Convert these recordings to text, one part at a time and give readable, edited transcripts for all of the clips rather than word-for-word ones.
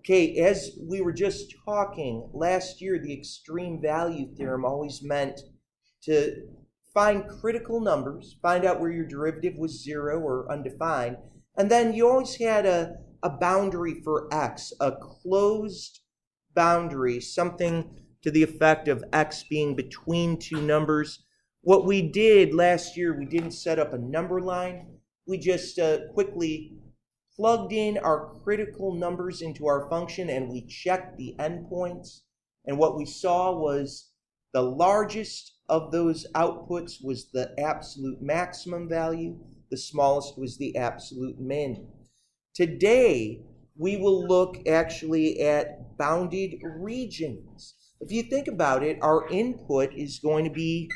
Okay, as we were just talking, last year the extreme value theorem always meant to find critical numbers, find out where your derivative was 0 or undefined, and then you always had a boundary for x, a closed boundary, something to the effect of x being between two numbers. What we did last year, we didn't set up a number line. We just quickly plugged in our critical numbers into our function and we checked the endpoints. And what we saw was the largest of those outputs was the absolute maximum value. The smallest was the absolute min. Today, we will look actually at bounded regions. If you think about it, our input is going to be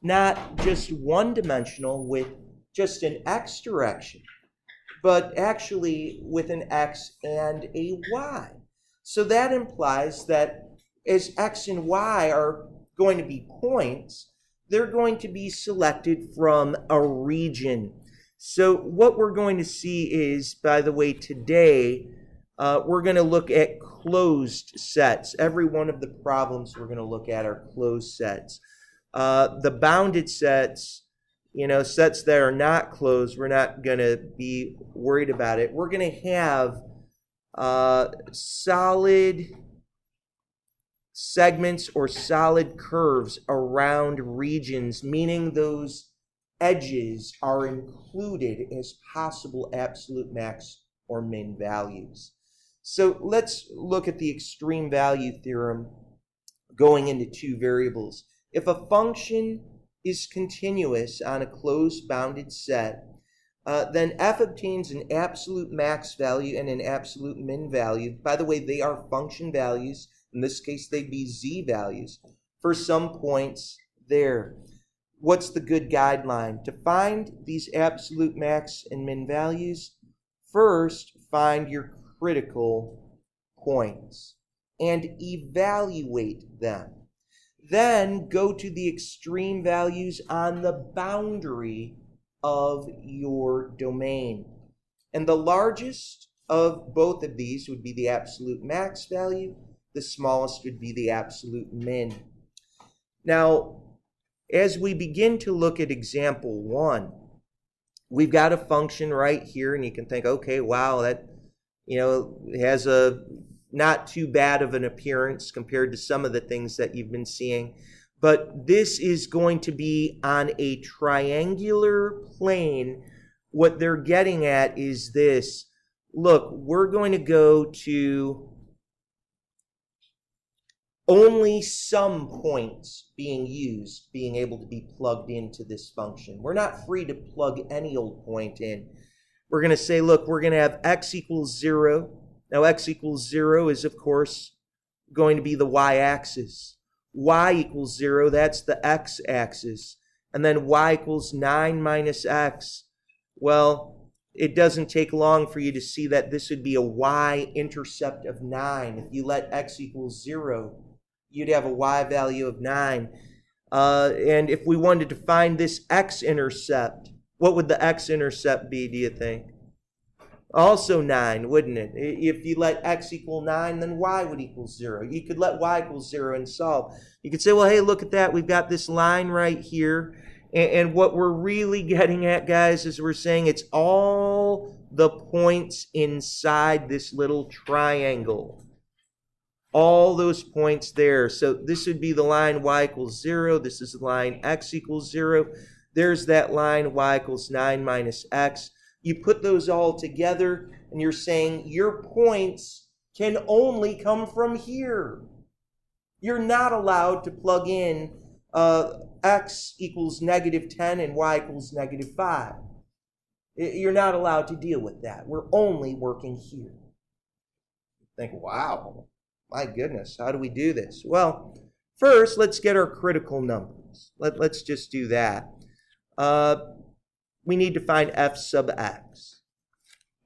not just one-dimensional with just an x direction, but actually with an x and a y. So that implies that as x and y are going to be points, they're going to be selected from a region. So what we're going to see is, by the way, today, we're going to look at closed sets. Every one of the problems we're going to look at are closed sets. The bounded sets, sets that are not closed, we're not going to be worried about it. We're going to have solid segments or solid curves around regions, meaning those edges are included as possible absolute max or min values. So let's look at the extreme value theorem going into two variables. If a function is continuous on a closed bounded set, then f obtains an absolute max value and an absolute min value. By the way, they are function values. In this case, they'd be z values for some points there. What's the good guideline? To find these absolute max and min values, first find your critical points and evaluate them. Then go to the extreme values on the boundary of your domain. And the largest of both of these would be the absolute max value. The smallest would be the absolute min. Now, as we begin to look at example 1, we've got a function right here, and you can think, okay, wow, that has a not too bad of an appearance compared to some of the things that you've been seeing. But this is going to be on a triangular plane. What they're getting at is this. Look, we're going to go to only some points being used, being able to be plugged into this function. We're not free to plug any old point in. We're going to say, look, we're going to have x equals 0. Now, x equals 0 is, of course, going to be the y-axis. Y equals 0, that's the x-axis. And then y equals 9 minus x. Well, it doesn't take long for you to see that this would be a y-intercept of 9. If you let x equal 0, you'd have a y value of 9. And if we wanted to find this x-intercept, what would the x-intercept be, do you think? Also 9, wouldn't it? If you let x equal 9, then y would equal 0. You could let y equal 0 and solve. You could say, well, hey, look at that. We've got this line right here. And what we're really getting at, guys, is we're saying it's all the points inside this little triangle. All those points there. So this would be the line y equals 0. This is the line x equals 0. There's that line y equals 9 minus x. You put those all together, and you're saying your points can only come from here. You're not allowed to plug in x equals negative 10 and y equals negative 5. You're not allowed to deal with that. We're only working here. You think, wow, my goodness, how do we do this? Well, first, let's get our critical numbers. Let's just do that. We need to find f sub x.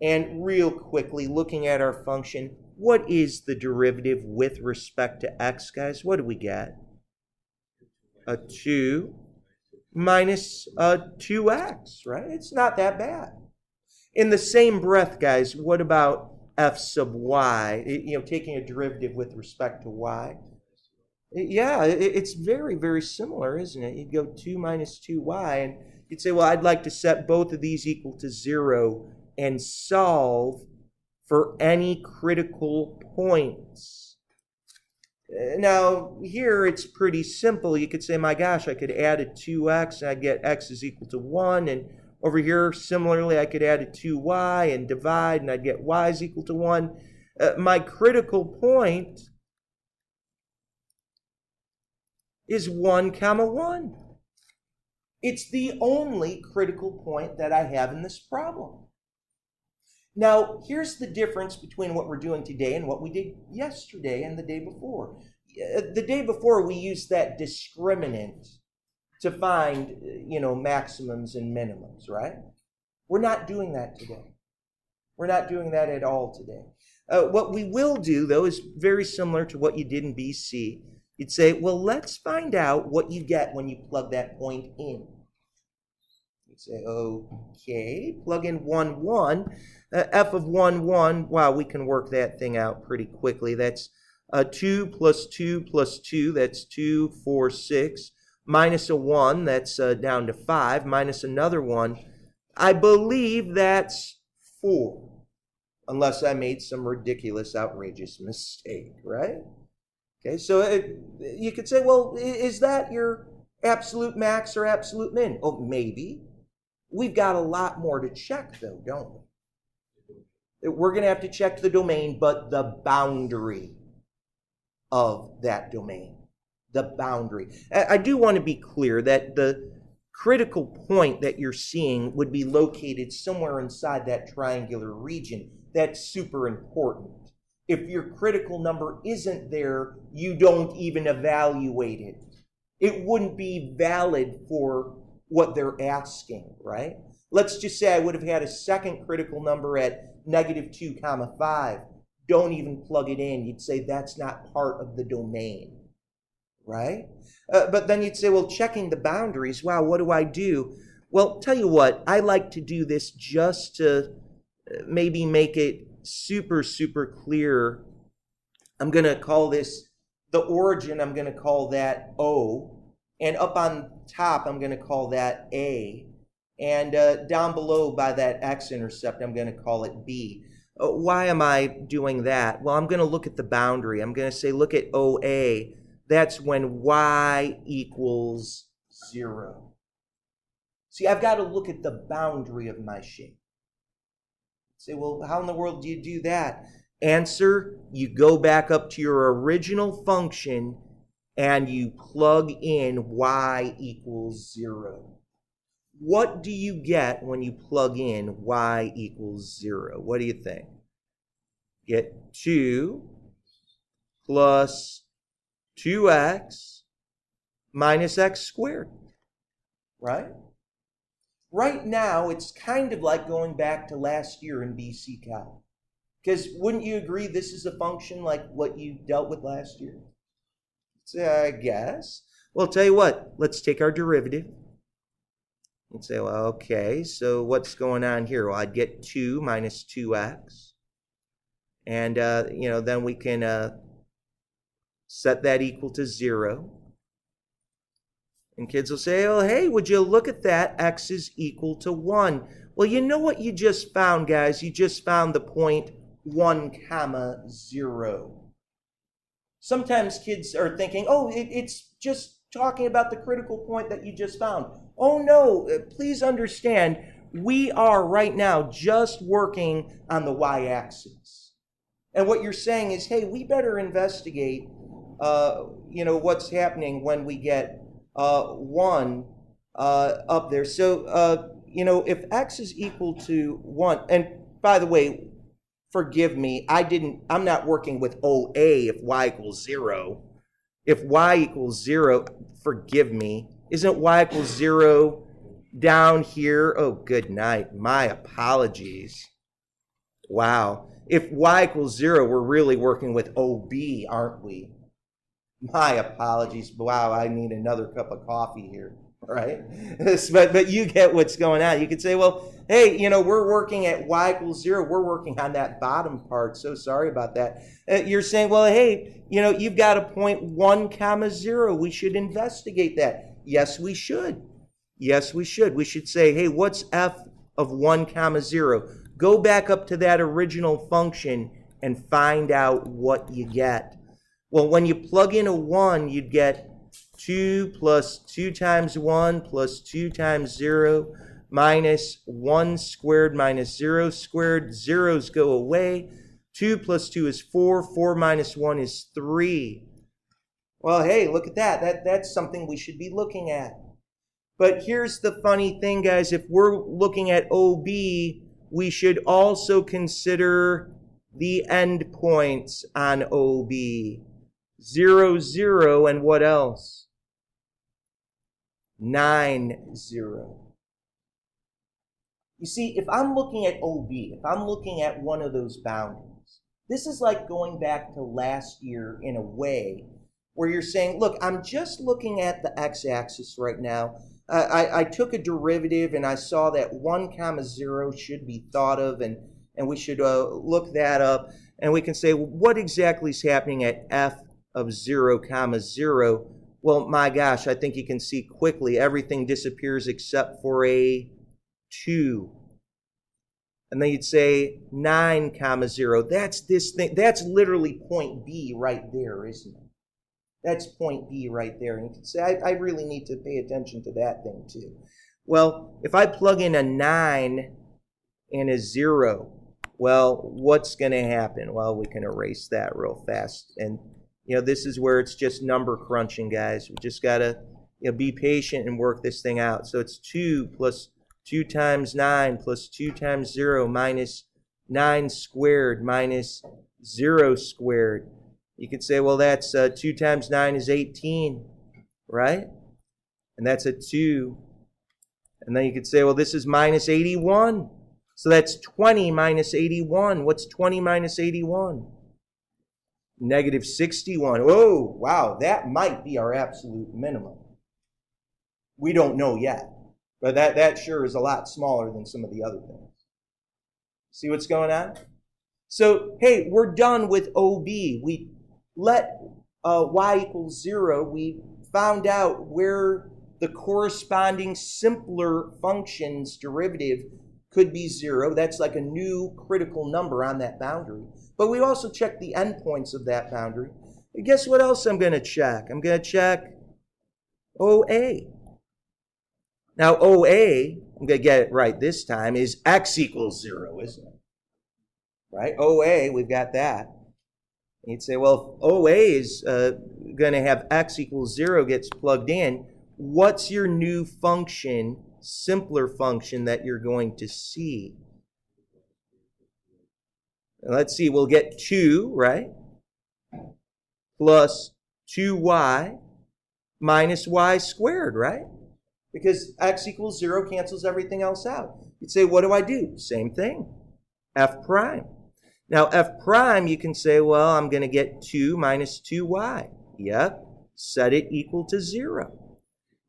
And real quickly, looking at our function, what is the derivative with respect to x, guys? What do we get? A 2 minus a 2x, right? It's not that bad. In the same breath, guys, what about f sub y, taking a derivative with respect to y. Yeah, it's very, very similar, isn't it? You'd go 2 minus 2y, and you'd say, well, I'd like to set both of these equal to 0 and solve for any critical points. Now, here it's pretty simple. You could say, my gosh, I could add a 2x, and I'd get x is equal to 1, and over here, similarly, I could add a 2y and divide, and I'd get y is equal to 1. My critical point is 1, 1. It's the only critical point that I have in this problem. Now, here's the difference between what we're doing today and what we did yesterday and the day before. The day before, we used that discriminant to find, maximums and minimums, right? We're not doing that today. We're not doing that at all today. What we will do, though, is very similar to what you did in BC. You'd say, well, let's find out what you get when you plug that point in. You'd say, okay, plug in 1, 1. F of 1, 1, wow, we can work that thing out pretty quickly. That's 2 plus 2 plus 2, that's 2, 4, 6. Minus a 1, that's down to 5. Minus another 1, I believe that's 4. Unless I made some ridiculous, outrageous mistake, right? Okay, so you could say, well, is that your absolute max or absolute min? Oh, maybe. We've got a lot more to check, though, don't we? We're going to have to check the domain, but the boundary of that domain. The boundary. I do want to be clear that the critical point that you're seeing would be located somewhere inside that triangular region. That's super important. If your critical number isn't there, you don't even evaluate it. It wouldn't be valid for what they're asking, right? Let's just say I would have had a second critical number at negative 2, 5. Don't even plug it in. You'd say that's not part of the domain, right? But then you'd say, well, checking the boundaries, wow, what do I do? Well, tell you what, I like to do this just to maybe make it super, super clear. I'm going to call this the origin. I'm going to call that O. And up on top, I'm going to call that A. And down below by that x-intercept, I'm going to call it B. Why am I doing that? Well, I'm going to look at the boundary. I'm going to say, look at OA. That's when y equals 0. See, I've got to look at the boundary of my shape. Say, well, how in the world do you do that? Answer, you go back up to your original function and you plug in y equals 0. What do you get when you plug in y equals 0? What do you think? Get 2 plus 2x minus x squared, right? Right now, it's kind of like going back to last year in BC Cal. Because wouldn't you agree this is a function like what you dealt with last year? So I guess. Well, I'll tell you what. Let's take our derivative. And say, well, okay, so what's going on here? Well, I'd get 2 minus 2x. And, then we can set that equal to 0. And kids will say, oh, hey, would you look at that? X is equal to 1. Well, you know what you just found, guys? You just found the point 1, 0. Sometimes kids are thinking, oh, it's just talking about the critical point that you just found. Oh, no, please understand, we are right now just working on the y-axis. And what you're saying is, hey, we better investigate, what's happening when we get 1 up there. So, if x is equal to 1, and by the way, forgive me, I'm not working with OA if y equals 0. If y equals 0, forgive me, isn't y equals 0 down here? Oh, good night. My apologies. Wow. If y equals 0, we're really working with OB, aren't we? My apologies. Wow, I need another cup of coffee here. right? But you get what's going on. You could say, well, hey, we're working at y equals 0. We're working on that bottom part. So sorry about that. You're saying, well, hey, you've got a point 1 comma 0. We should investigate that. Yes, we should. Yes, we should. We should say, hey, what's f of 1 comma 0? Go back up to that original function and find out what you get. Well, when you plug in a 1, you'd get 2 plus 2 times 1 plus 2 times 0 minus 1 squared minus 0 squared. Zeros go away. 2 plus 2 is 4. 4 minus 1 is 3. Well, hey, look at that. That's something we should be looking at. But here's the funny thing, guys. If we're looking at OB, we should also consider the endpoints on OB. 0, 0, and what else? 9, 0. You see, if I'm looking at OB, if I'm looking at one of those boundaries, this is like going back to last year in a way where you're saying, look, I'm just looking at the x-axis right now. I took a derivative and I saw that 1 comma 0 should be thought of, and we should look that up. And we can say, well, what exactly is happening at f of 0 comma 0? Well, my gosh, I think you can see quickly everything disappears except for a 2. And then you'd say 9 comma 0. That's this thing. That's literally point B right there, isn't it? That's point B right there. And you can say, I really need to pay attention to that thing too. Well, if I plug in a 9 and a 0, well, what's going to happen? Well, we can erase that real fast. And, this is where it's just number crunching, guys. We just got to be patient and work this thing out. So it's 2 plus 2 times 9 plus 2 times 0 minus 9 squared minus 0 squared. You could say, well, that's 2 times 9 is 18, right? And that's a 2. And then you could say, well, this is minus 81. So that's 20 minus 81. What's 20 minus 81? Negative 61. Oh, wow, that might be our absolute minimum. We don't know yet. But that sure is a lot smaller than some of the other things. See what's going on? So, hey, we're done with OB. We let y equals 0. We found out where the corresponding simpler function's derivative could be 0. That's like a new critical number on that boundary. But we also checked the endpoints of that boundary. And guess what else I'm going to check? I'm going to check OA. Now, OA, I'm going to get it right this time, is x equals 0, isn't it? Right? OA, we've got that. And you'd say, well, if OA is going to have x equals 0 gets plugged in, what's your new function, simpler function that you're going to see? Let's see, we'll get 2, right? Plus 2y minus y squared, right? Because x equals 0 cancels everything else out. You'd say, what do I do? Same thing, f prime. Now, f prime, you can say, well, I'm going to get 2 minus 2y. Yep, set it equal to 0.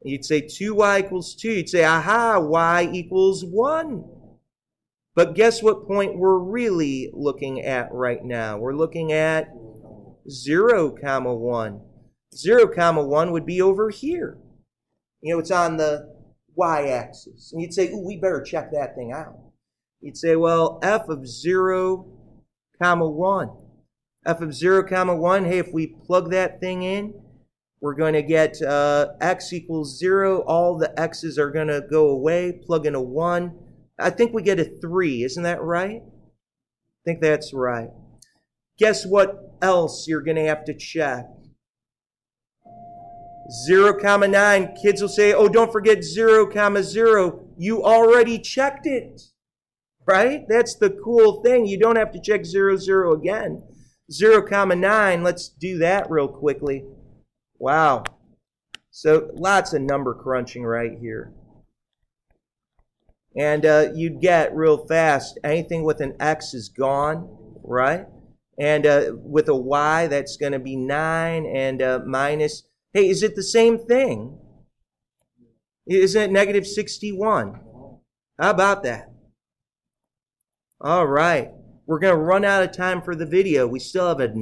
You'd say 2y equals 2. You'd say, aha, y equals 1. But guess what point we're really looking at right now? We're looking at 0 comma 1. 0 comma 1 would be over here. It's on the y-axis. And you'd say, ooh, we better check that thing out. You'd say, well, f of 0 comma 1. F of 0 comma 1, hey, if we plug that thing in, we're going to get x equals 0. All the x's are going to go away. Plug in a 1. I think we get a 3. Isn't that right? I think that's right. Guess what else you're going to have to check? 0 comma 9. Kids will say, oh, don't forget 0 comma 0. You already checked it. Right? That's the cool thing. You don't have to check 0, 0 again. 0 comma 9. Let's do that real quickly. Wow. So lots of number crunching right here. And you'd get real fast, anything with an x is gone, right? And with a y, that's going to be 9 and minus. Hey, is it the same thing? Isn't it negative 61? How about that? All right. We're going to run out of time for the video. We still have a